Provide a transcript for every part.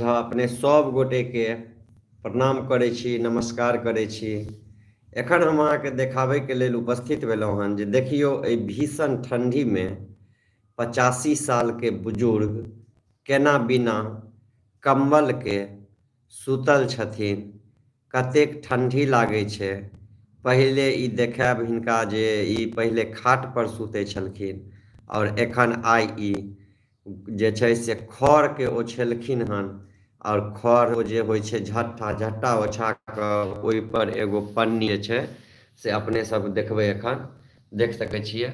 अपने सब गोटे के प्रणाम करै छी, नमस्कार करै छी। एखन हम अहाँके देखाबैके लेल उपस्थित भेलहुँ हन जे देखियौ एहि भीषण ठण्डीमे 85 सालके बुजुर्ग केना बिना कम्बलके सुतल छथिन। कतेक ठण्डी लागै छै। पहिले ई देखायब हिनका जे ई पहिले खाटपर सुतै छलखिन और एखन आइ ई जे छै से खढ़के ओछेलखिन हन और खढ़ जे होइ छै झट्टा ओछा कऽ ओहिपर एगो पन्नी जे छै से अपने सब देखबै, एखन देख सकै छियै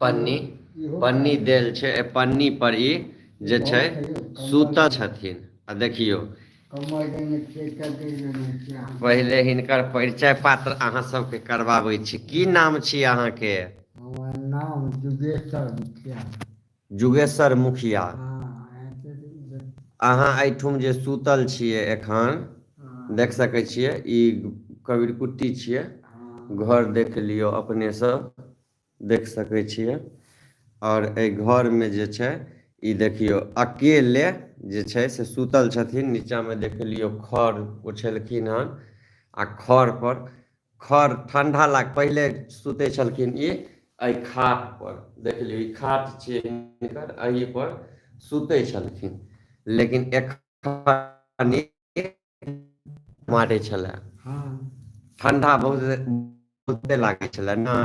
पन्नी देल छै। पन्नी पर ई जे छै सुतल छथिन। आ देखियौ पहिले हिनकर परिचय पात्र अहाँ सबके करबाबै छी। की नाम छी अहाँके? हमर नाम जुगेश्वर मुखिया। जुगेश्वर मुखिया। अहाँ एहिठुम जे सुतल छियै एखन देख सकै छियै, ई कबीरकुट्टी छियै। घर देख लियौ अपनेसँ, देख सकै छियै। और एहि घरमे जे छै ई देखियौ अकेले जे छै से सुतल छथिन। नीचाँमे देख लियौ खढ़ ओछेलखिन हन आ खढ़ ठंडा पहिले सुतै छलखिन ई एहि खाट पर। देख लियौ ई खाट छियै हिनकर, एहि पर सुतै छलखिन। लेकिन एखन मारै छलै, ठंडा बहुते लागै छलै ने,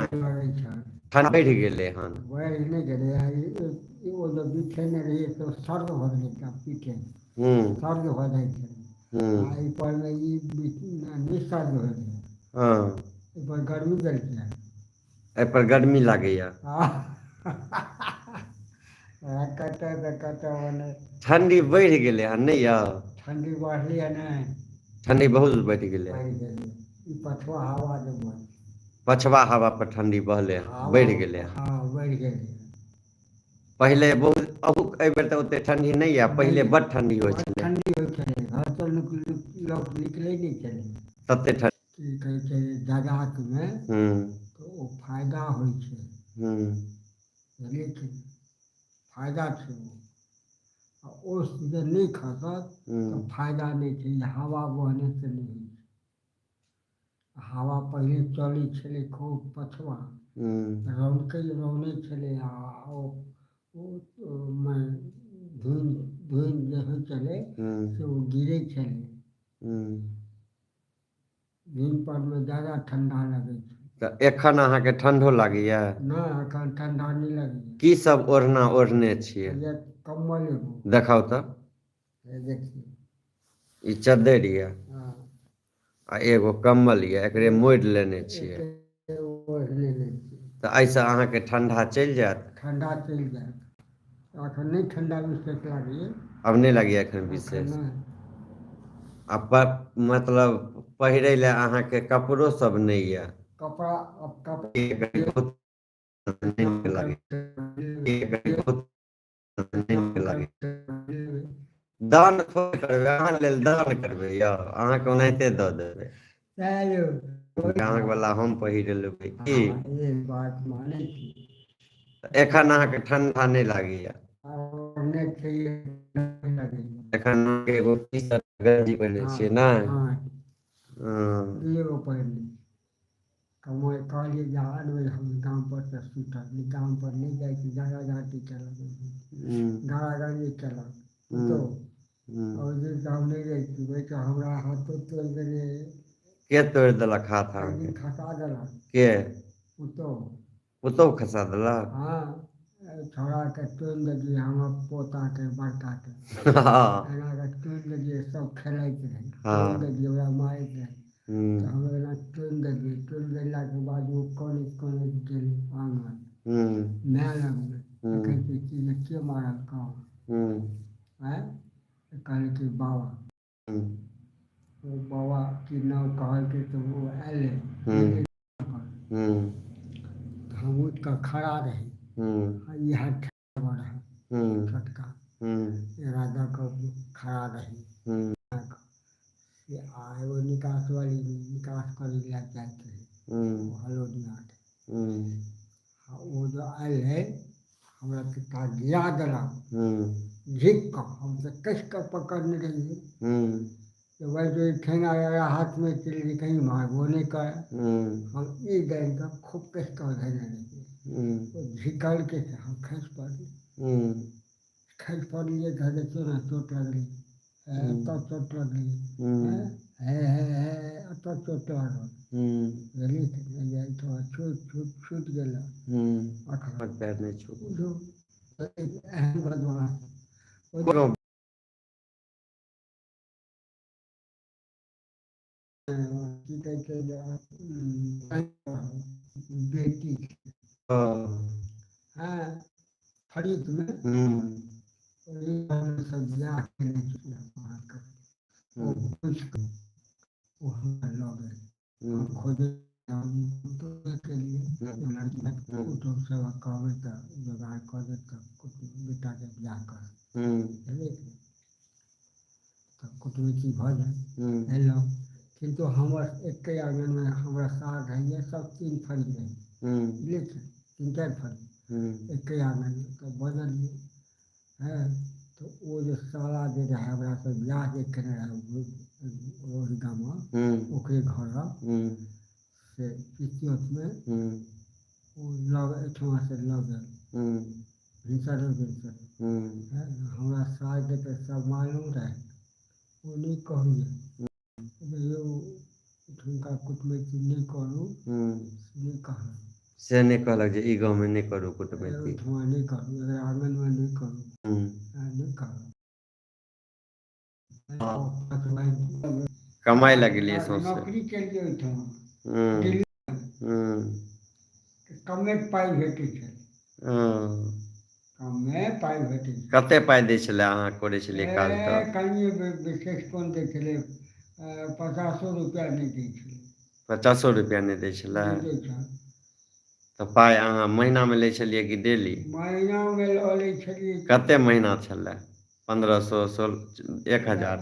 ठंड बढ़ि गेलै हन। बढ़ि नहि गेलै, ओ जे बिछेने रहियै तऽ सर्द भऽ गेलै पीठे, सर्द भऽ जाइ छै। आ एहिपरमे ई निसर्द भऽ गेलै। एहिपर गर्मी देलकै, एहिपर गर्मी लागैया। ठण्डी बढ़ि गेलै हन नहि यौ? ठण्डी बढ़लै नहि, ठण्डी बहुत बढ़ि गेलै। ई पछवा हवा जे बहै छै, पछवा हवा पर ठण्डी बढ़ि गेलै हन। हाँ बढ़ि गेलै। पहिले बहुत एहिबेर तऽ ओतेक ठण्डी नहि यऽ, पहिले बड्ड ठण्डी होइ छलै। ठण्डी होइ छलै, घर सँ लोक निकलै नहि छलै। तते ठण्डी की कहै छै जजातमे तऽ ओ फायदा होइ छै। बुझलियै कि फायदा छै ओ। आ ओस जे नहि खसत तऽ फायदा नहि छै। ई हवा बहने से नहि होइ छै। हवा पहिले चलै छलै खूब पछवा, रौनै छलै आ ओहिमे धुनि जे होइ छलै से ओ गिरै छलै। दिन परमे ज्यादा ठण्डा लगै छै। तऽ एखन अहाँके ठण्डो लागैया? नहि एखन ठण्डा नहि लगैया। की सब ओढ़ना ओढ़ने छियै? हैया कम्बल एगो। देखाउ तऽ। हे देखियौ ई चद्दैर यऽ हाँ आ एगो कम्बल यऽ, एकरे मोड़ि लेने छियै। एके ओढ़ि लेने छियै। तऽ एहिसँ अहाँके ठण्डा चलि जायत? ठण्डा चलि जायत। एखन नहि ठण्डा विशेष लागैए। आब नहि लागैए एखन विशेष? आ मतलब पहिरै लए अहाँके कपड़ो सब नहि यऽ? कपड़ा अब दान थोड़े करबै, अहाँ लेल दान करबै यौ? अहाँके ओनाहिते दऽ देबै। सएह यौ गाँव वला हम पहिर लेबै की? बात मानै छी। एखन अहाँके ठण्डा नहि लागैया? ओढ़ने छियै नहि लगैया। एखन एगो टी शर्ट गंजी पहिरने छियै ने? दुइए गो पहिरने छी। कहलियै जे अनबै हम गाम पर तऽ सुतब, गाम पर नहि जाइ छी, झगड़ा झाँटी केलक। गालागाली केलक पुतहु। ओहि दिन तऽ हम नहि जाइ छी, ओहिसँ हमरा हाथो तोड़ि देने अछि। के तोड़ि देलक हाथ ओहि अहाँके? दिन खसा देलक के? पुतहु। पुतहु खसा देलक? हाँ छौड़ाके तोड़ि देलियै, हमर पोताके बड़काके। हाँ एना कऽ तोड़ि देलियै, सब खेलाइत रहै, हाँ तोड़ि देलियै ओकरा मारैत रहै। हूँ तऽ हम एना तोड़ि देलियै, तोड़ि देलाके बाद ओ कानैत कानैत गेलै आँगन माय लगमे। देखै छियै कि जे के मारल कहाँ? आँय तऽ कहलकै बाबा। ओ बाबा के नाम कहलकै तऽ ओ अयलै। हम उठि कऽ खड़ा रही आ इएह ठाढ़ रहै छोटका। एना दऽ कऽ खड़ा रही। से आ एगो निकास वाली निकास करै लए जाइत रहै ओ हलोदियाके। आ ओ जे अयलै हमरा पिता गिरा देलक। झिक कर हम तो कस कर पकड़ने रहिए। तो भाई जो ठेंगा आया हाथ में चलिए कहीं भागो नहीं कर, हम ये गए का खूब कस कर धरने लगे। तो झिकल के हम खस पड़े, खस पड़िए घर देखियो ना चोट लगली, तो चोट लगली है तो चोट लागल गली जाए तो छूट छूट छूट गेला अखड़ा पैर नहीं छू जो एहन बदमाश की कहै छै बेटी हाँ फरीद में सब बियाह केने छलै अहाँके ओ पूछिकऽ ओ हमरा लऽ गेल हम खोजै के लिए लड़की सब कहबै तऽ जोगाड़ कऽ देत तऽ बेटाके बियाह करत बुझलियै तऽ कुटुम्बी भऽ जाय एलहुँ किन्तु हमर एके आंगनमे हमरा साग होइए सब 3 फरी रहै बुझलियै 3-4 फरी एके आंगनमे तऽ बदलियै है तो वो जो साला जे रहे हमरा से बियाह जे केने रहे ओहि गाममे ओकरे घर से पितियौतमे ओ लग एहिठमा से लऽ गेल भिनसरे हमरा सागके तऽ सब मालूम रहे ओ नहीं कहलिए यौ हुनका कुटमैती नहीं करू नहीं कहलक से नहीं कहलक जे ई गाँव में नहीं करू कुटमैती ओहिठमा नहीं करू अगर आंगन में नहीं करू नहीं कहलक कमाई लगलिए सौंसे नौकरी केलिए ओहिठमा दिल्ली कमे पाइ भेटै छै कमे पाइ भेटै छै कते पाइ दै छलै अहाँ करै छलियै काज तऽ कनिए विशेष कोन दै छलै 50 रुपया नहीं दै छलै 50 रुपया नहीं दै छलै नहीं दै छल तऽ पाइ अहाँ महीनामे लै छलियै कि डेली महीनामे लऽ लै छलियै कते महीना छलै 1500 1000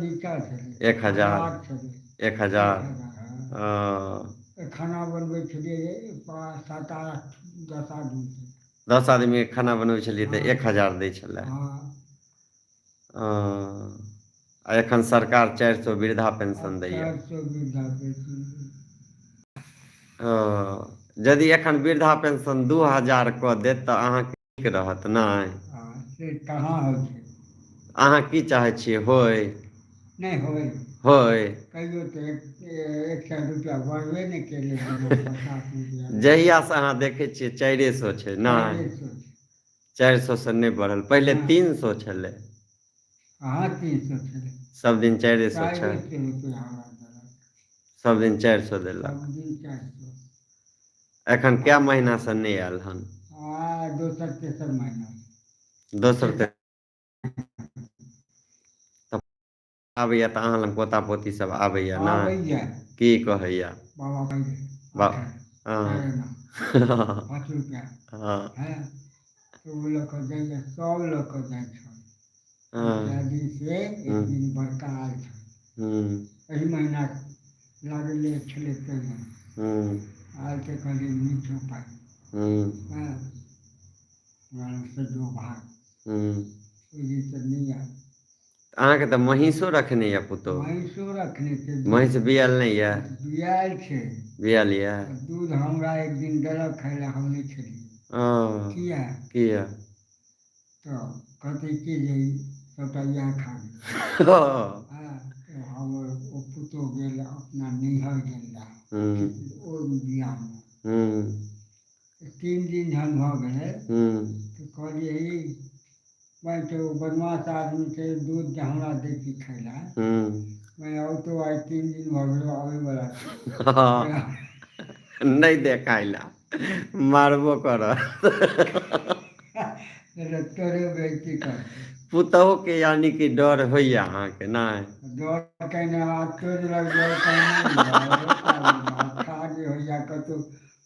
नीचा छलै 1000 छलै 1000 खाना बनबै छलियै 7-8 10 आदमी 10 आदमी के खाना बनबै छलियै तऽ 1000 दै छलै हाँ आ एखन सरकार 400 वृद्धा पेंशन दैए 400 वृद्धा पेंशन यदि एखन वृद्धा पेंशन 2000 कऽ देत तऽ अहाँके ठीक रहत नहि से कहाँ होइ छै अहाँ की चाहै छियै होय नहीं होय होय कहियो तो 100 रुपया बढ़बे नहीं केले 50 रुपया जहिया से अहाँ देखै छियै 400 छै नहि 400 से नहीं बढ़ल पहले 300 छलै कहाँ 300 छलै सब दिन 400 छै 400 रुपया हमरा देलक सब दिन 400 देलक सब दिन 400 एखन क्या महीना से नहीं आयल हन दोसर तेसर महीना दोसर ते आबैया तऽ अहाँ लग पोता पोती सब आबैया ने आबैया की कहैया बाबा कहै बा आठ 5 रुपया है तो वो लऽ कऽ जाइए सब लऽ कऽ जाइ छल दिन से एक दिन बड़का आयल छल एहि महीना लागले छलै ताहिमे आयल तऽ कहलियै नहीं छौ पाइ से जो भाग ओहि दिन तऽ नहीं आयल अहाँके तऽ महीषो रखने यऽ पुतोह महीषो रखने छै महीष बियाल नहीं यऽ बियायल छै बियाल यऽ दूध हमरा एक दिन देलक खाय लए हम नहीं खेलियै किया किया तो कहते कि जे सबटा इएह खा गेल हमर ओ पुतोह गेल अपना नैहर गेल रहै ओ बियाहमे 3 दिन जहन भऽ गेलै तऽ कहलियै ई भाइ तो बदमाश आदमी छै दूध जे हमरा दै छी खाय लए मैं आउ तो आइ 3 दिन भऽ गेलै आबैवला छै नहीं दे खाय लए मारबो करत तोरे बेइज्जती करतै पुतोह के यानी कि डर होइया अहाँके नहीं डर कने हाथ तोड़ि लग डर कने खा जे होइया कतहु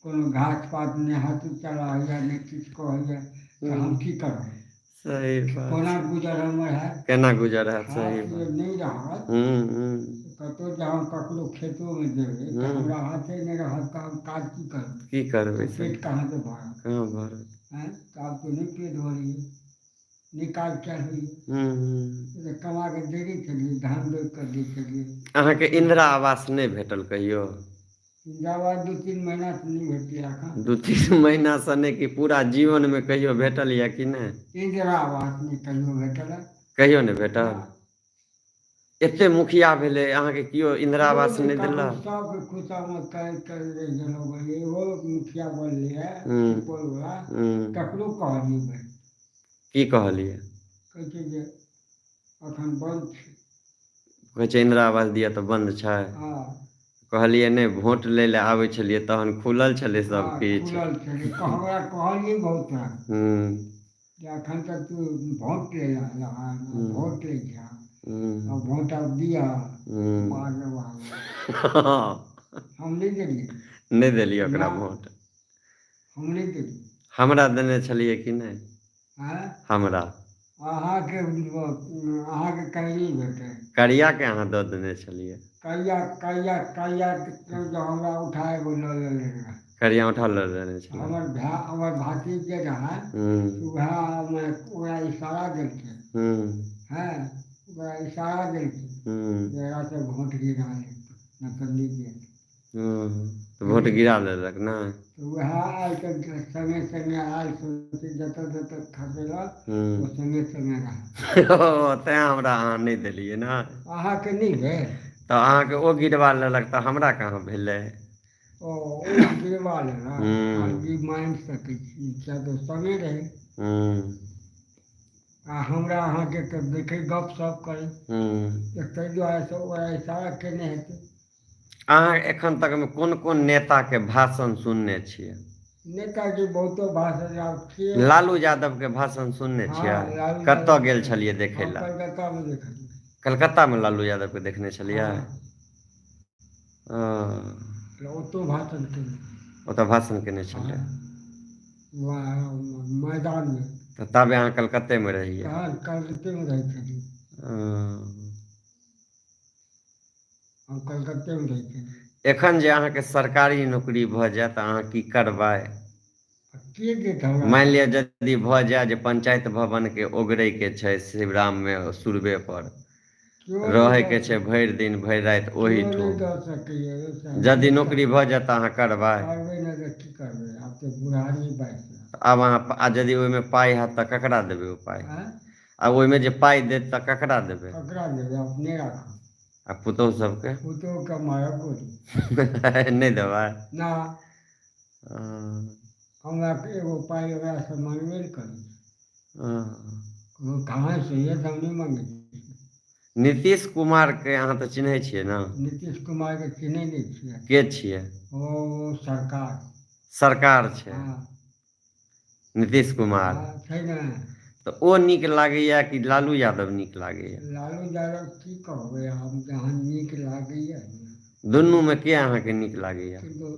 कोनो घास पातमे हाथ चला होइया नहि किछु कहैया तऽ हम की करब सही बात कोना गुजर हमर हैत केना गुजर हैत सही हाथ बात नहीं रहत कतहु जहाँ ककरो खेतोमे जेबै तऽ हमरा हाथे नहीं रहत तऽ हम काज की करबै सही पेट कहाँ से भरत कहाँ भरत तो आब तो नहीं पेट भरिए निकाल चाहिए हम्म। कमा के देरी चलिए धान बेच कर दी चलिए अहाँके इंदिरा आवास नहीं भेटल कहियो? इंदिरावास 2-3 महीना से नहीं भेटी एखन 2-3 महीना से नहीं कि पूरा जीवन में कहियो भेटल या कि नहीं? इंदिरा आवास नहीं कहियो भेटल है कहियो नहीं भेटल? एते मुखिया भेले अहाँके कियो इंदिरा कियो आवास नहीं नहीं करू दिलक? सब खुशामद कर रह गेलो भाई एगो मुखिया बनले है हम्म। सुपौल वाला हम्म। ककरो कहनी भाई की कहलिए? कहै छै जे अखन बंद छै कहै छै इंदिरा आवास दिया तऽ बंद छै? हाँ कहलिए नहीं भोट लै ले आबै छलिए तहन खुलल छलै सब हाँ किछ। खुलल छलै हमरा कहलिए बहुत है हम्म। कि अखन तक तू वोट ले रहा वोट ले जा हम्म। और वोट अब दिया हम्म। बाद में वहाँ हम नहीं दिलिए नहीं देलिए ओकरा ना वोट? हम नहीं दिलिए हमरा देने छलिए कि नहीं? हैं हमरा अहाँके कहीं नहीं भेटे करिया के अहाँ दऽ देने छलिए? कहिया जो हमरा उठाए गो लऽ लेले रहे करिया उठा लऽ देने छलिए? हमर भातिज जे रहे हम्म। वएह ओकरा इशारा देलकै हम्म। हैं ओकरा इशारा देलकै हम्म। जे एकरा से वोट गिरा ले न तऽ नहीं दे तो वोट गिरा लेलक ना? तो वएह आयल के संगे संगे आयल सोचे जतऽ जतऽ खसेलक हम्म। वो संगे संगे रहा तेँ हमरा अहाँ नहीं देलिए ना? अहाँके नहीं भेल तऽ अहाँके ओ गिरवा लेलक तऽ हमरा कहाँ भेलै? ओ गिरवा लेलक हम्म। आब ई मानि सकै छी किया तऽ संगे रहे हम्म। आ हमरा अहाँके तऽ देखे गप सप करे हम्म। तऽ ताहि दुआरे से ओकरा इशारा केने हेतै अहाँ एखन तक में कोन कोन नेता के भाषण सुनने छियै? नेताजी बहुतो भाषण आब के लालू यादव के भाषण सुनने छियै? हाँ लालू कतऽ यादव गेल छलियै देखै हम लए? कलकत्ता में देखलिए कलकत्ता में लालू यादव के देखने छलियै? हाँ ओतौ भाषण केने ओतऽ भाषण केने हाँ छलियै? मैदान में तऽ ताबे अहाँ कलकत्ते में रहियै? तहन कलकत्ते में रहै छलिए हम कलकत्ते में रहै छलिए एखन जे अहाँके सरकारी नौकरी भऽ जायत तऽ अहाँ की करबै? के देत हमरा मानि लिअ यदि भऽ जाय जे पंचायत भवन के ओगरै के छै शिवराम में सुरभे पर केओ नहि रहै दऽ के छै सकै भरि दिन भरि राति केओ नहि ओहीठुम दऽ सकैए यदि नौकरी भऽ जायत तऽ अहाँ करबै? करबै नहि तऽ की करबै आब तऽ बुढ़ारी बाइस आब अहाँ आ यदि ओहिमे पाइ हैत तऽ ककरा देबै ओ पाइ? आँय आ ओहिमे जे पाइ देत तऽ ककरा देबै? ककरा देबै अपने राखब आ पुतहु सबके? पुतोहू के मारब गोली नहीं देबै? ना अं, हमरा एगो पाइ ओकरासँ मांगबे नहि करी अं। कोनो कहाँ से ये हम नहीं मांगे नीतीश कुमार के अहाँ तऽ चिन्है छियै ने? नीतीश कुमार के चिन्है नहीं छियै के छियै? ओ सरकार सरकार छै हाँ नीतीश कुमार? हाँ छै ने तऽ ओ नीक लागैया कि लालू यादव नीक लागैया? लालू यादव की कहबै हम जहाँ नीक लागैए दुनू में के अहाँके नीक लागैया? किन्तु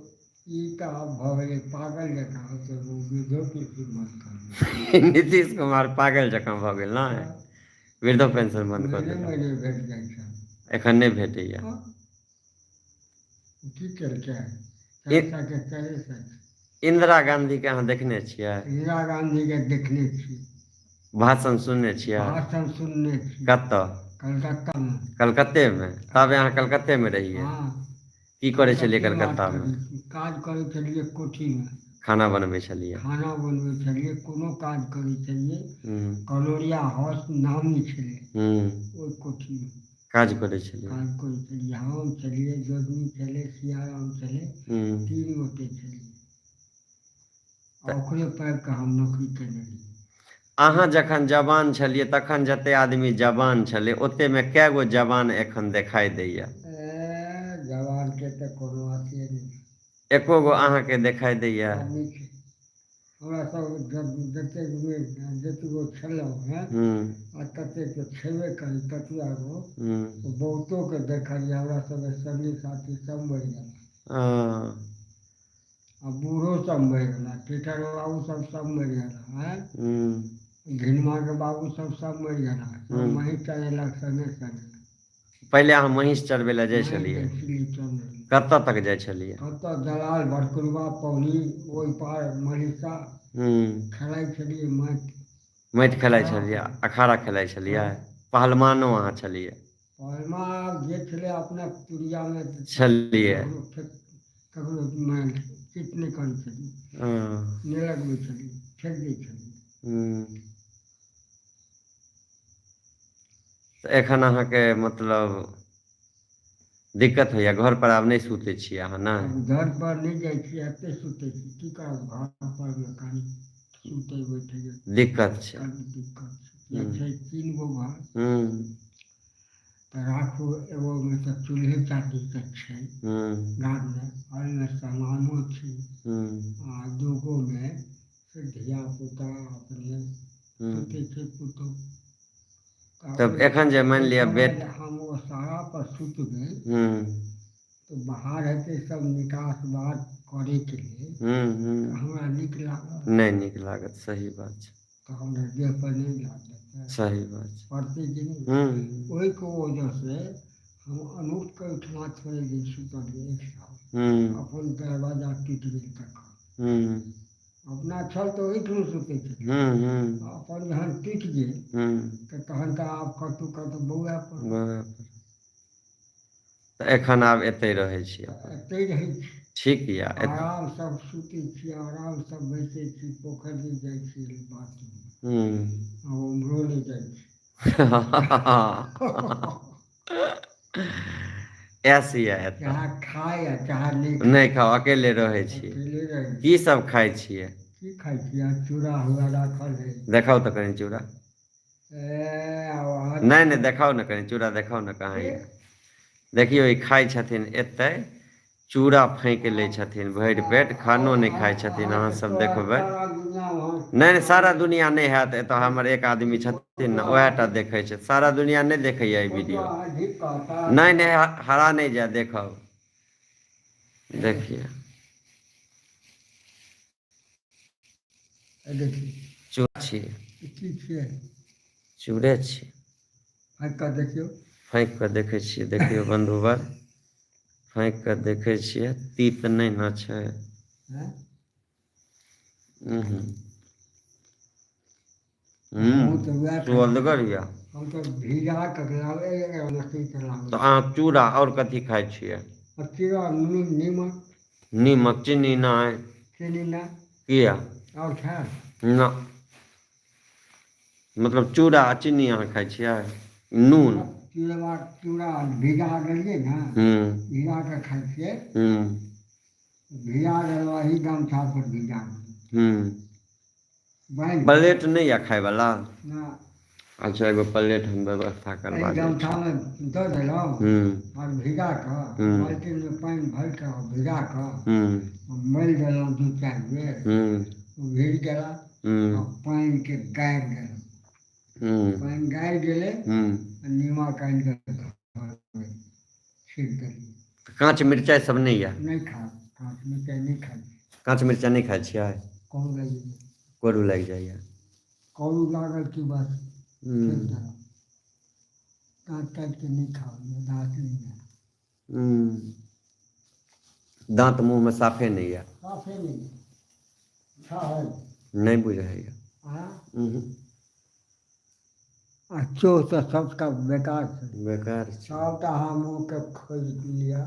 ई तऽ आब भऽ गेलै पागल जकाँ तऽ ओ वृद्धो पेंशन बन्द कर नीतीश कुमार पागल जकाँ भऽ गेल ने? वृद्धो पेंशन बन्द कऽ महीने देलक? महीने भेट जाइ छै एखन नहि भेटैया? हाँ, की केलकै इ- 4 इंदिरा गांधी के अहाँ देखने छियै? इंदिरा गांधी के देखने छी भाषण सुनने छियै? भाषण सुनने छी कतऽ? कलकत्ता में कलकत्ते में? ताबे अहाँ कलकत्ते में रहियै? हाँ की करै छलियै कलकत्ते बात कलकत्ता में? करै छी काज करै छलियै कोठीमे खाना बनबै छलियै? खाना बनबै छलियै कोनो काज करै छलियै हम्म। कलोरिया हाउस नामी छलै हम्म। ओहि कोठीमे काज करै छलियै? काज करै छलियै हम छलियै जोगनी छलै सियाराम छलै हम्म। 3 गोटे छलियै आ ओकरे पाबि कऽ हम नौकरी केने रहियै अहाँ जखन जवान छलियै तखन जते आदमी जवान छलै ओते में कए गो जवान एखन देखाई दैया? जवानके तऽ कोनो अथिये नहि एको गो अहाँके देखाई दैया? आदमी छै हमरा सब जतेक गो छलहुँ हेँ हम्म। आ ततेक तऽ छेबे करी ततबा गो हम्म। बहुतोके देखलियै हमरा सबके संगी साथी सब मरि गेल अं, आ बूढ़ो सब मरि गेला टीचर बाबू सब मरि गेला हैं हम्म। घिनमा के बाबू सब मरि गेला सब हम्म। मही चलेलक संगे संगे पहिले अहाँ महींष चरबै लए जाइ मही छलियै? जाइ छलियै चलै कतऽ तक जाइ छलियै? कतऽ दलाल भटकुरबा पौनी ओहि पार मनीषा हम्म। खेलाइ छलियै माटि माटि खेलाइ छलियै अखाड़ा खेलाइ छलियै पहलवानो अहाँ छलियै पहलमा जे छलै अपना तुरियामे छलियै ककरो चित नहि करै छलियै हँ, नहि लगबै छलियै फेंक दै छलियै तऽ एखन अहाँके मतलब दिक्कत होइए घर पर आब नहि सुतै छियै अहाँ ने आब घर पर नहि जाइ छियै एते सुतै छी की करब घर पर कनि सुतै बैठै दिक्कत छै कनि दिक्कत छै छै 3 गो घर हूँ तऽ राखू एगोमे तऽ चूल्हे चाटीके छै घरमे ओहिमे सामानो छै आ 2 गोमे से धियापुता अपने सुतै छै पुतहु तब एखन जे मानि लिअ बेट हम ओ सारा पर सुतबै हूँ तऽ बाहर हेतै सब निकास बात करैके लेल तऽ हमरा नीक लागत नहीं नीक लागत सही बात छै तऽ हमरा देह पर नहीं लागत सही बात छै पड़तै कि नहीं ओहिके वजह से हम अनूपके ओहिठमा छोड़ि दै सुतलियै एक साल अपन दरवाजा टूटि गेल तखन अपना छल तऽ ओहिठुन सुतै छलै अपन जहन टूटि गेल तऽ तहन तऽ आब कतहु कतहु बौआ पर तऽ एखन आब एतै रहै छी एतहि रहै छी ठीक यऽ आरामसँ सुतै छी आरामसँ बैसै छी पोखरि दिस जाइ छी बाथरूम आ उम्हरो नहि जाइ छी ऐस यऽ एतऽ चाहे खाय आ चाहे नहीं खाओ अकेले रहै छी अकेले रहै छी की सब खाइ छियै की खाइ छी आ चूड़ा हुआ राखल है देखाउ तऽ कनि चूड़ा आवाज नहीं नहीं देखाउ ने कनि चूड़ा देखाउ ने कहाँ यऽ देखियौ ई खाइ छथिन एतै चूड़ा फाँकि लै छथिन भरि पेट खानो नहीं खाइ छथिन अहाँ सब देखबै सारा दुनिया वहाँ नहीं नहीं सारा दुनिया नहीं हैत एतऽ हमर एक आदमी छथिन ने ओएह टा देखै छै सारा दुनिया नहीं देखैए ई वीडियो नहीं नहीं हरा नहीं जाए देखब देखिए देखिए चूड़ा छियै की छियै चूड़े छियै फाँकि कऽ देखियौ फाँकि कऽ देखै छियै देखियौ बन्धुवर फाँकि कऽ देखै छियै तीत नहि ने छै हमहूँ तऽ वएह खाइ छी सुअदगर यऽ हम तऽ भिजा कऽ अथी तऽ अहाँ चूड़ा आओर कथी खाइ छियै चूड़ा नून नीमक नीमक चीनी नहीं चीनी नहि किया आओर खायब ना मतलब चूड़ा आ चीनी अहाँ खाइ छियै नून चूड़ा भिजा देलियै ने भिजा कऽ खाइ छियै भिजा देलहुँ एही गमछा पर भिजा प्लेट नहीं यऽ खायवला ना अच्छा एगो प्लेट हम व्यवस्था करबा एही दै छी गमछामे दऽ देलहुँ आओर भिजा कऽ बाल्टीनमे पानि भरि कऽ भिजा कऽ मलि देलहुँ 2-4 बेर भीज गेला आ पानिके गारि देलहुँ पानि गारि गेलै नीमक आनि कऽ छीटि देलियै काँच मिरचाइ सब नहीं यऽ नहीं खाब काँच मिरचाइ नहीं खाइ काँच मिरचाइ नहीं खाइ छियै करू लागि गेलै कोरू लागि जाइए करू लागल कि बस फेंक देलहुँ काँच काटि कऽ नहीं खाओ दाँत नहीं है दाँत मुँहमे साफे नहीं यऽ साफे नहीं है छै नहीं बुझाइए आ चोर तऽ सबटा बेकार छै बेकार छै सबटा अहाँ मुँहके खोजि लिअ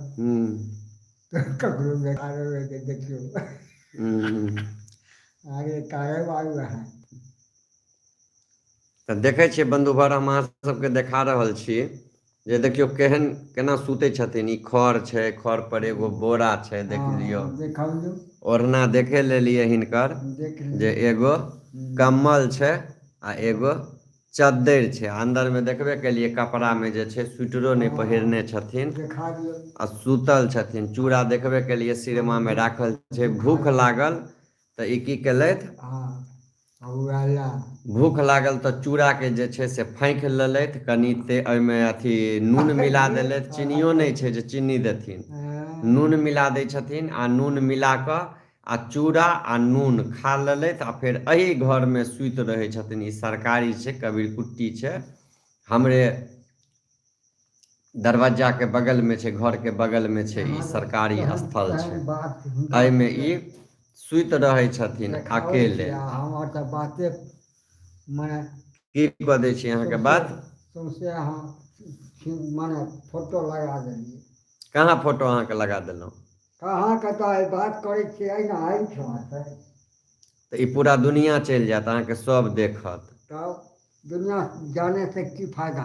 ककरो बेकार होइके देखियौ आगे कारेबार वएह तऽ देखै छियै बन्धुवर हम अहाँ सबके देखा रहल छी जे देखियौ केना सुतै छथिन ई खढ़ छै खढ़ पर एगो बोरा छै देख लियौ देखलियौ ओढ़ना देखे लेलियै हिनकर देख जे एगो कम्बल छै आ एगो चद्दरि छै अन्दरमे देखबे केलियै कपड़ामे जे छै स्वेटरो नहि पहिरने छथिन देखा दियौ आ सुतल छथिन चूड़ा देखबे केलियै सिरमामे राखल छै भूख लागल तऽ ई की केलथि भूख लागल तऽ चूड़ाके जे छै से फाँकि लेलथि कनि ओहिमे अथी नून मिला देलथि चीनियो नहि छै जे चीनी देथिन नून मिला दै छथिन आ नून मिला कऽ आ चूड़ा आ नून खा लेलथि आ फेर एही घरमे सुति रहै छथिन ई सरकारी छै कबीर कुट्टी छै हमरे दरवाजाके बगलमे छै घरके बगलमे छै ई सरकारी स्थल छै एहिमे ई सुति रहै छथिन अकेले हमर तऽ बाते मने की कऽ दै छी अहाँके बात? सौंसे अहाँ मने फोटो लगा देलियै। कहाँ फोटो अहाँके लगा देलहुँ? अहाँके तऽ आइ बात करै छियै ने एहिठाम छै। तऽ ई पूरा दुनिया चलि जायत, अहाँके सब देखत। तब दुनिया जाने से की फायदा?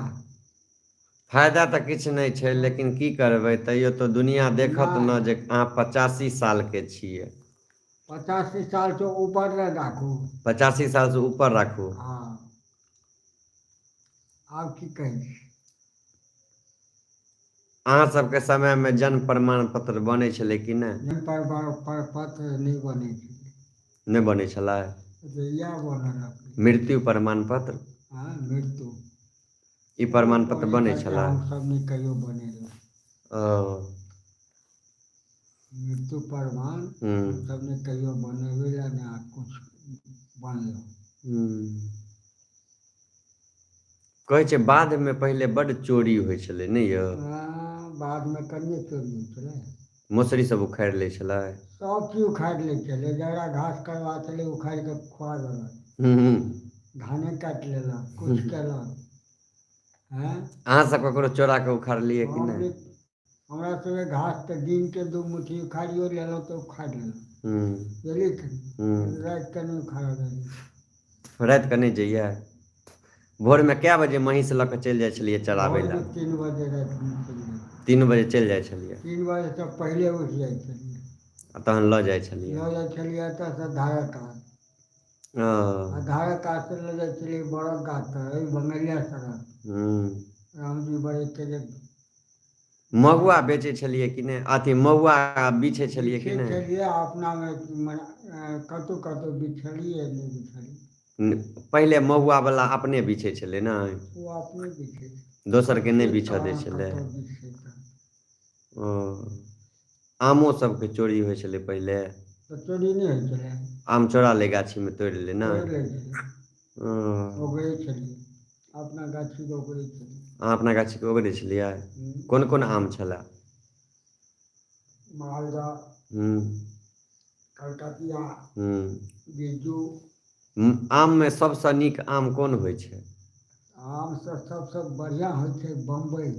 फायदा तऽ किछु नहि छै, लेकिन की करबै तैयो तऽ दुनिया देखत नहि ने जे अहाँ 85 सालके छियै। 85 साल से ऊपर न राखू। 85 साल से ऊपर राखू। हाँ, आब की कही? अहाँ सबके समयमे जन्म प्रमाण पत्र बनै छलै कि नहि? नहीं पर पत्र नहीं बने थे। नहि बनै छलै? तो यह बनल अपने। मृत्यु प्रमाण पत्र? हाँ, मृत्यु ई ओ प्रमाण तो पत्र ये बनै करके छलै? हम सब नहीं कहियो बनेला। ओ मृत्यु प्रमाण हम सब ने कहियो बनेबे ना कुछ बनलो। कहै छै बाधमे पहिले बड्ड चोरी होइ छलै नहि यौ? बाद में कनिये चोरी होइ छलै। मौसरी सब उखाड़ि लै छलै? सब चीज उखाड़ि लै छलै, जकरा घास करबा छलै उखाड़ि कऽ खुआ देलक। हूँ। धाने काटि लेलक, किछु केलक। हैं? अहाँ सब ककरो चोरा के उखाड़लियै कि हम नहि? जे हमरा सबके घास तऽ दिनके 2 मुट्ठी उखाड़ियो लेलहुँ तऽ उखाड़ि लेलहुँ। बुझलियै कि राति कऽ नहि उखाड़ल राति कऽ नहि जइयै? भोरमे कए बजे महींष लऽ कऽ चलि जाइ छलियै चराबै भोरमे लए? 3 बजे रातिमे चलि जाइए। 3 बजे चलि जाइ छलियै? 3 बजे से पहिले उठि जाइ छलियै। आ तहन लऽ जाइ छलियै? लऽ जाइ छलियै एतऽसँ धारे कात। ओ आ धारे कात से लऽ जाइ छलियै बड़क गाछ तर, एहि बंगलिया सड़क। रामजी बाड़ीके जे महुआ बेचै छलियै कि नहि? अथी महुआ बिछै छलियै कि बिछै नहि? छलियै आ अपनामे कतहु कतहु बिछलियै नहि बिछलियै। पहिले महुआवला अपने बिछै छलै ने? ओ अपने बिछै छै। दोसरके नहि कतेक बिछऽ दै कहाँ छलै? कतऽ बिछै तऽ ओ आमो सबके चोरी होइ छलै पहिले? तऽ चोरी नहि होइ छलै? आम चोरा लै गाछीमे तोड़ि लै तोड़ि नहि? लै छलियै, ओगरै छलियै, अपना गाछीके ओगरै छलियै। अहाँ अपना गाछीके ओगरै छलियै? कोन कोन आम छलए? मालदह, हूँ। कलकतिया, हूँ। बिज्जू। आममे सभसँ नीक आम कोन होइ छै? आमसँ सबसँ बढ़िआँ होइ छै बम्बइ।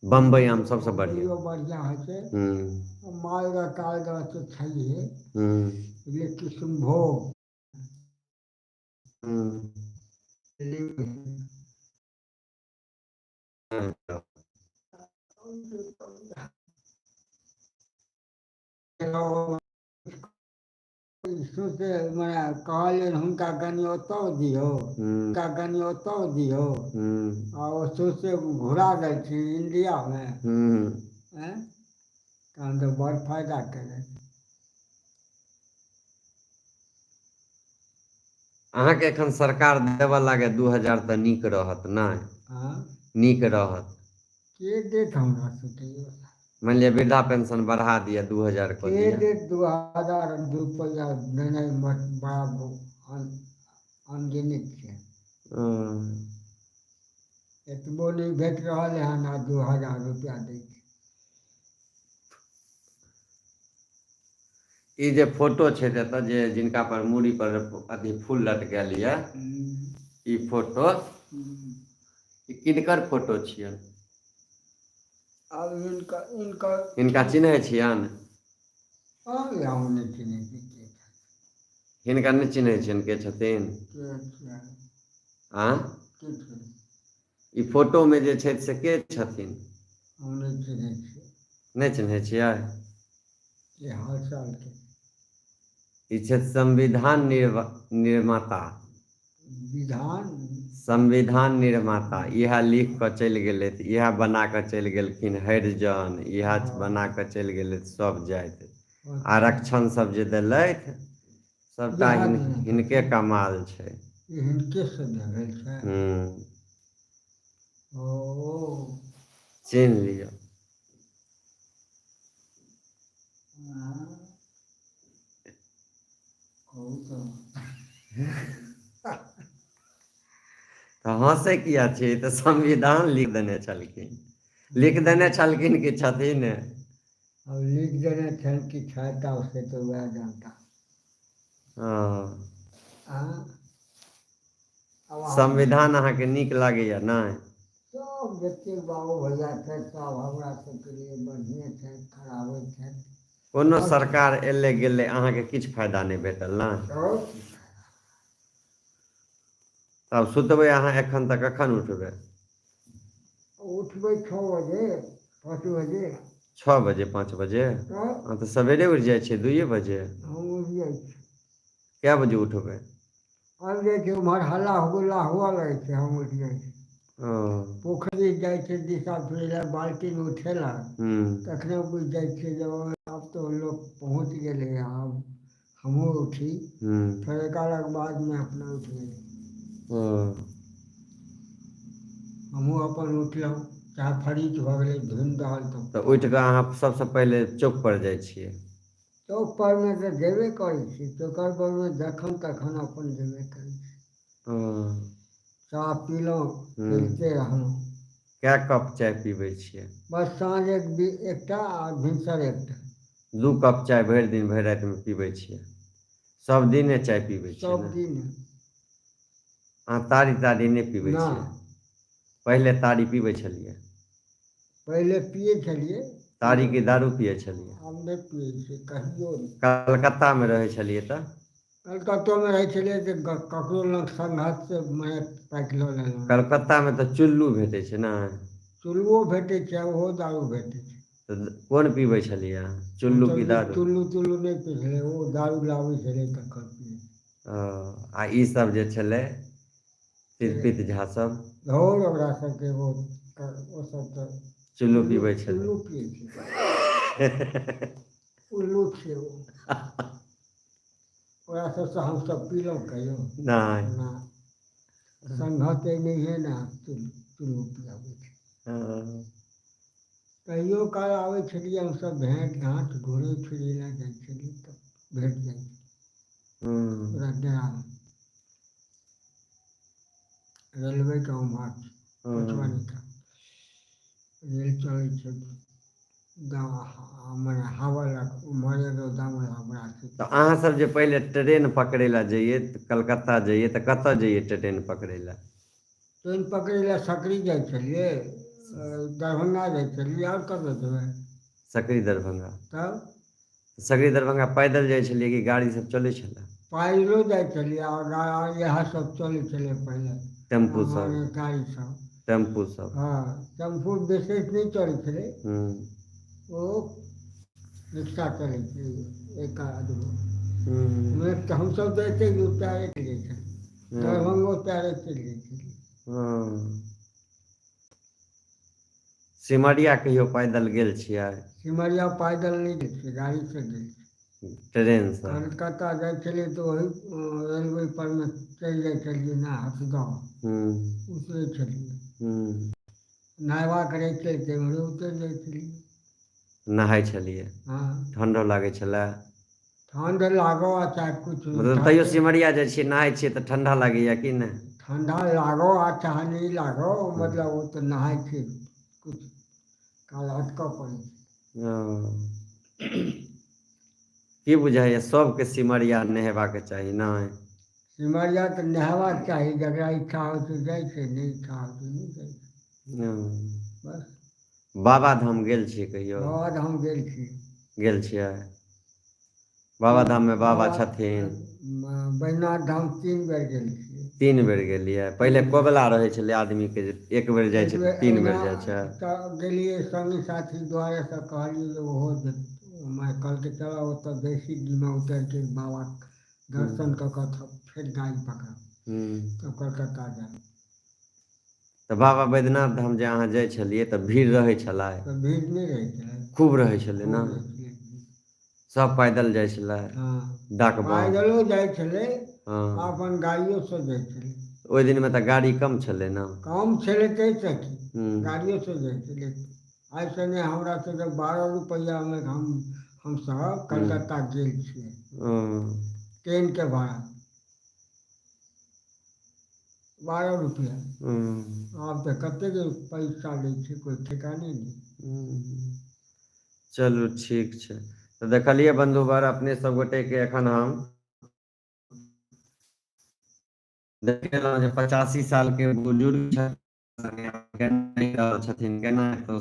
बम्बइ आम सबसँ बढ़िआँ? बम्बइयो बढ़िआँ होइ छै। हूँ। मालदह तालदह तऽ छैहे, हूँ। लेकिन किशनभोग हूँ। सोचे मने कहलियनि हुनका कनि ओतऽ दियौ, हूँ। हुनका कनि ओतऽ दियौ। हूँ। आ ओ सौंसे घुरा देलखिन इंडियामे। हूँ। आँय तहन तऽ बड़ फायदा केलथि। अहाँके एखन सरकार देबऽ लागै 2000 तऽ नीक रहत नहि? आँ नीक रहत। के देत हमरा सबके यौ? मानि लिअ वृद्धा पेंशन बढ़ा दिअ 2000 कऽ के दिअ। देत 2000 रुपैआ देनाइ बड़ा अनगिनत छै। एतबो नहि भेट रहल हन आ 2000 रुपैआ दै छै। ई जे फोटो छै एतऽ जे जिनका पर मूड़ी पर अथी फूल लटकायल यऽ, ई फोटो ई किनकर फोटो छियनि? आब हिनकर हिनका चिन्है छियनि? हम नहि चिन्है छी के छै। हिनका नहि चिन्है छियनि के छथिन? के छियनि? आँ के छै? ई फोटोमे जे छथि से के छथिन? हम नहि चिन्है छियै। नहि चिन्है छियै? ई हाल चालके ई छथि संविधान निर्माता। विधान संविधान निर्माता इएह लिख कऽ चलि गेलथि, इएह बना कऽ चलि गेलखिन हरिजन, इएह बना कऽ चलि गेलथि सब जाति। अच्छा आरक्षण सब जे देलथि सबटा इएह देने हिनके छथिन कमाल छै। ई हिनके से भेल छै। हूँ। ओ चिन्ह लिअ। कहू तऽ तऽ हँसै किए छियै? ई तऽ संविधान लिख देने छलखिन। लिख देने छलखिन कि छथिन? अब लिख देने छनि कि छथि आब से तऽ वएह जानता। हँ। आँ अब अहाँ संविधान अहाँके नीक लागैया नहि? सब जतेक बाबू भैया छथि सब हमरा सबके लिए बढ़िए छथि, खराबे छथि। कोनो सब सरकार एले गेले अहाँके किछु फायदा नहि भेटल ने? सब तब सुतबै अहाँ एखन तक कखन उठबै? उठबै 6 बजे 5 बजे। 6 बजे 5 बजे? तऽ अहाँ तऽ सवेरे उठि जाइ छियै 2 बजे। हम उठि जाइ छी। कए बजे उठबै? आबि जाइ छै उम्हर हल्ला गुल्ला हुअ लगै छै, हम उठि जाइ छी। ओ पोखरि जाइ छै दिशा फिरै लए, बाल्टीन उठेलक हूँ तखने बुझि जाइ छियै जे आब तो लोग पहुँच गेलै, आब हमहूँ उठी। हूँ फेर एकालक बादमे अपना उठि गेली। ओ हमहूँ अपन उठलहुँ, चाहे फ्रिज भऽ गेलै धुनि रहल तऽ तऽ उठि कऽ अहाँ सबसँ पहिले चौक पर जाइ छियै? चौक परमे तऽ जेबे करै छी, चौक परमे जखन तखन अपन जेबे करै छी। ओ चाह पीलहुँ, हूँ चलिते रहलहुँ। कए कप चाय पीबै छियै? बस साँझ एकटा आ भिनसर एकटा। 2 कप चाय भरि दिन भरि रातिमे पीबै छियै? सब दिने चाय पीबै छियै सब ने? दिन अहाँ तारी तारी नहि पीबै छियै? नहि। पहिले तारी पीबै छलियै? पहिले पियै छलियै। तारी की दारू पियै छलियै? आब नहि पियै छियै कहियो नहि। कलकत्तामे रहै छलियै तऽ? कलकत्तोमे रहै छलियै तऽ ककरो लग संगतसँ मारि ताकि लऽ लेलहुँ। कलकत्तामे तऽ चुल्लू भेटै छै ने? चुल्लुओ भेटै छै ओहो दारू भेटै छै। तऽ कोन पीबै छलियै अहाँ? चुल्लू की हमसभ दारू? चुल्लू तुल्लू नहि पियै छलियै, ओ दारू लाबै छलै तकर पियै। ओ आ ईसभ जे छलै तिरपित झा सब? धौर ओकरा सबके ओसभ तऽ चुल्लू उल्लू पीबै छलै? उल्लू पियै छै, उल्लू छै ओ। ओकरा सबसँ हमसभ पीलहुँ कहियो? नहि। ना। संगत नहिये ने चुल्लू पियाबै छै। हँ। कहियो काल आबै छलियै हमसभ भेँट घाँट घूमै फिरै लए जाइ छलियै तऽ भेट जाइ छै। हूँ ओकरा डेरामे रेलवेके उम्हर हूँ पचवन्नी रेल चलै छै मने हवा उम्हरे दाम हमरा तऽ अहाँसभ जे पहिले ट्रेन पकड़ै लए जइयै तऽ कलकत्ता जइयै तऽ कतऽ जइयै ट्रेन पकड़ै लए? ट्रेन पकड़ै लए सकरी जाइ छलियै, दरभंगा जाइ छलियै, आओर कतऽ जेबै? सकरी दरभंगा? तब सकरी दरभंगा पैदल जाइ छलियै कि गाड़ी सब चलै छलै? पाइलो जाइ छलियै आओर इएह सब चलै छलै पहिले। टेम्पू सब? मने गाड़ी सब। टेम्पू सब? हँ टेम्पू विशेष नहि चलै छलै। हूँ ओ रिक्शा चलै छलै एक आध गो। हूँ तऽ हमसभ तऽ एतेक पैरे के जाइ छलियै, दरभंगो पैरे चलि जाइ छलियै। हँ। सिमरिया कहियो पैदल गेल छियै? सिमरिया पैदल नहि गेल छियै, गाड़ीसँ गेल छियै। ट्रेनसँ? कलकत्ता जाइ छलियै तऽ ओही रेलवे परमे चलि जाइ छलियै ने हथगाँव। हूँ उतरै छलियै। हूँ। नहयबाक रहै छै तऽ एम्हरे उतरि जाइ छलियै। नहाय छलियै? हँ। ठण्डो लागै छलै? ठण्ड लागऽ आ चाहे किछु मतलब तैयो धरते सिमरिया जाइ छियै नहाय छियै तऽ ठण्डा लागैए कि नहि? ठण्डा लागऽ आ चाहे नहि लागऽ हूँ मतलब ओ तऽ नहाय छियै किछु काल हटकऽ पड़ै छै। ओ की बुझाइए सबके सिमरिया नहेबाक चाही नहि? सिमरिया तऽ नहेबाक चाही जकरा इच्छा होइ छै जाइ छै, नहि इच्छा होइ छै नहि जाइ छै। बस बाबाधाम गेल छियै कहियो? बाबाधाम गेल छी। गेल छियै? बाबाधाममे बाबा बाबा छथिन? बैद्यनाथ धाम 3 बेर गेल छियै। 3 बेर गेलियै? पहिले कोबला रहै छलै आदमीके जे एक बेर जाइ छै तऽ 3 बेर जाइ छै? तऽ गेलियै सङ्गी साथी दुआरे तऽ कहलियै जे ओहो जेतै। माय कहलकै चलऽ ओतऽ बेसी डीहमा उतरिके बाबाके हूँ दर्शन कऽ कऽ तब फेर गाड़ी पकड़ब हूँ। तब कलकत्ता जायब। तऽ बाबा बैद्यनाथ धाम जे अहाँ जाइ छलियै तऽ भीड़ रहै छलै? तऽ भीड़ नहि रहै छलै खूब रहै छलै खूब ने? रहै छलै भीड़। सब पैदल जाइ छलै? हँ डाकबम? पैदलो जाइ छलै हँ। आ अपन गाड़ियोसँ जाइ छलै। ओहि दिनमे तऽ गाड़ी कम छलै ने? कम छलै तैसँ की हूँ गाड़ियोसँ जाइ छलै। आइ सँ नहि हमरा सबके 12 रुपैयामे हमसभ हूँ कलकत्ता गेल छियै ओ ट्रेनके भाड़ा। 12 रुपैया। हूँ। आब तऽ कतेक पैसा लै छै कोइ ठेकाने नहि। चलू ठीक छै। तऽ देखलियै बन्धुवर अपने सब गोटेके एखन हम देखेलहुँ जे 85 सालके बुजुर्ग छथिन, केना तऽ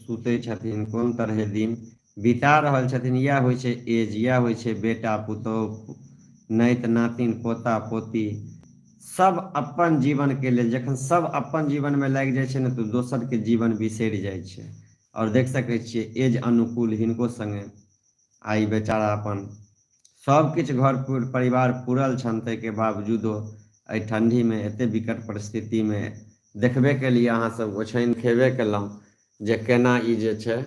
सुतै छथिन, कोन तरहे दिन बिता रहल छथिन। इएह होइ छै एज, इएह होइ छै बेटा पुतहु, नाति नातिन, पोता पोती, सब अपन जीवनके लेल जखन सब अपन जीवनमे लागि जाइ छै ने तऽ दोसरके जीवन बिसरि जाइ छै। और देख सकै छियै एज अनुकूल हिनको संगे आई बेचारा अपन सब किछु घर परिवार पूरल छनि, ताहिके बावजूदो एहि ठण्डीमे एतेक विकट परिस्थितिमे देखबे केलिए, अहाँ सब ओछानि खेबे केलहुँ जे केना ई जे छै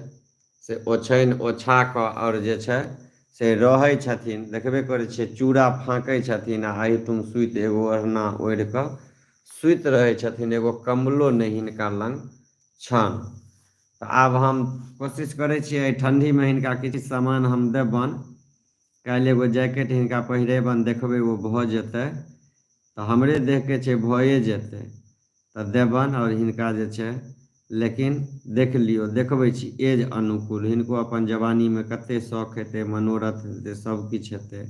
से ओछानि ओछा कऽ और जे छै से रहै छथिन। देखबे करै छियै चूड़ा फाँकै छथिन आ एहिठुम सुति एगो ओढ़ना ओढ़ि कऽ सुति रहै छथिन, एगो कम्बलो नहि हिनका लग छनि। तऽ आब हम कोशिश करै छियै एहि ठण्डीमे हिनका किछु सामान हम देबनि, काल्हि एगो जैकेट हिनका पहिरेबनि, देखबै ओ भऽ जेतै तऽ हमरे देहके छै भए जेतै तऽ देबनि और हिनका जे छै। लेकिन देख लियौ, देखबै छी एज अनुकूल, हिनको अपन जवानीमे कतेक शौक हेतै, मनोरथ हेतै, सबकिछु हेतै,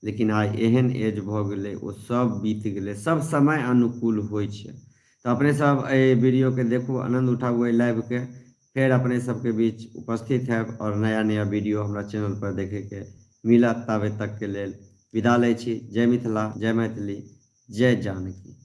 लेकिन आइ एहन एज भऽ गेलै ओ सब बीत गेलै। सब समय अनुकूल होइ छै। तऽ अपने सब एहि वीडियोके देखू, आनंद उठाबू एहि लाइवके, फेर अपने सबके बीच उपस्थित हैब और नया नया वीडियो हमरा चैनल पर देखैके मिलत। ताबे तक के लेल विदा लै छी। जय मिथिला, जय मैथिली, जय जानकी।